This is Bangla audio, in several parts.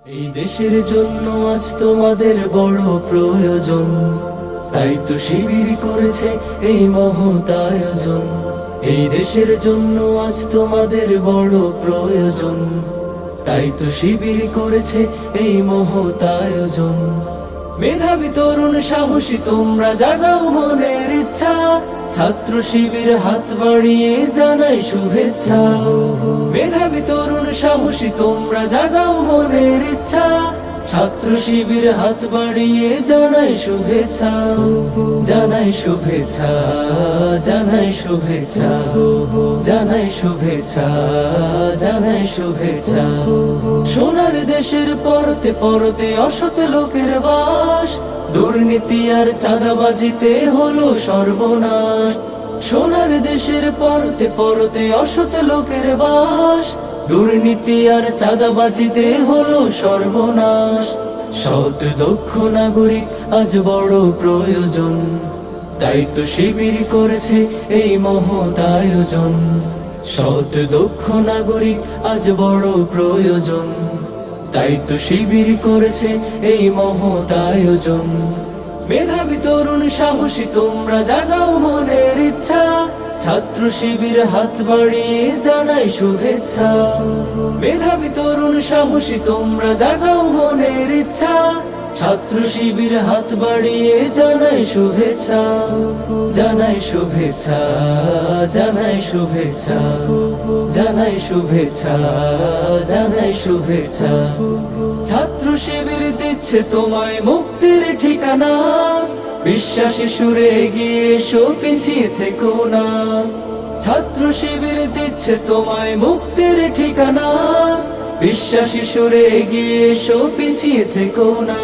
এই দেশের জন্য আজ তোমাদের বড় প্রয়োজন, তাই তো শিবির করেছে এই মহৎ আয়োজন। এই দেশের জন্য আজ তোমাদের বড় প্রয়োজন, তাই তো শিবির করেছে এই মহৎ আয়োজন। মেধাবী তরুণ সাহসী তোমরা জাগাও মনের ইচ্ছা, ছাত্র শিবির হাত বাড়িয়ে জানাই শুভেচ্ছা। মেধাবী তরুণ সাহসী তোমরা জাগাও মনের ইচ্ছা, ছাত্র শিবির হাত বাড়িয়ে জানাই শুভেচ্ছা। জানাই শুভেচ্ছা, জানাই শুভেচ্ছা, জানাই শুভেচ্ছা, জানাই শুভেচ্ছা। সোনার দেশের পরতে পরতে অসৎ লোকের বাস, দুর্নীতি আর চাঁদাবাজিতে হলো সর্বনাশ। সোনার দেশের পরতে পরতে অসৎ লোকের বাস, দুর্নীতি আর চাঁদাবাজিতে হলো সর্বনাশ। সৎ দক্ষ নাগরিক আজ বড় প্রয়োজন, তাই তো শিবির করেছে এই মহৎ আয়োজন। সৎ দক্ষ নাগরিক আজ বড় প্রয়োজন, তাই তো শিবির করেছে এই মহৎ আয়োজন। মেধাবী তরুণ সাহসী তোমরা জাগাও মনের ইচ্ছা, ছাত্র শিবির হাত বাড়িয়ে জানাই শুভেচ্ছা। মেধাবী তরুণ সাহসী তোমরা জাগাও মনের ইচ্ছা, ছাত্র শিবির হাত বাড়িয়ে জানাই শুভেচ্ছা। জানাই শুভেচ্ছা, জানাই শুভেচ্ছা, জানাই শুভেচ্ছা, জানাই শুভেচ্ছা। ছাত্র শিবির দিচ্ছে তোমায় মুক্তির ঠিকানা, বিশ্বাসী সুরে এগিয়ে এসো পিছিয়ে থেকো না। ছাত্র শিবির দিচ্ছে তোমায় মুক্তির ঠিকানা, বিশ্বাসী সুরে এগিয়ে এসো পিছিয়ে থেকো না।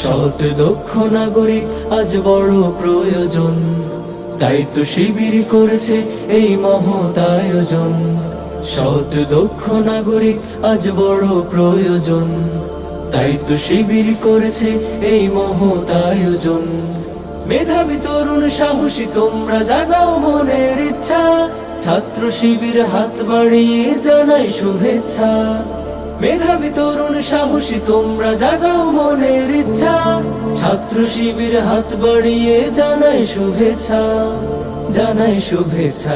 সৎ দক্ষ নাগরিক আজ বড় প্রয়োজন, তাই তো শিবির করেছে এই মহৎ আয়োজন। সৎ দক্ষ নাগরিক আজ বড় প্রয়োজন, তাই তো শিবির করেছে এই মহৎ আয়োজন। মেধাবী তরুণ সাহসী তোমরা জাগাও মনের ইচ্ছা, ছাত্র শিবির হাত বাড়িয়ে জানাই শুভেচ্ছা। মেধাবী তরুণ সাহসী তোমরা জাগাও মনের ইচ্ছা, ছাত্র শিবির হাত বাড়িয়ে জানাই শুভেচ্ছা। জানাই শুভেচ্ছা।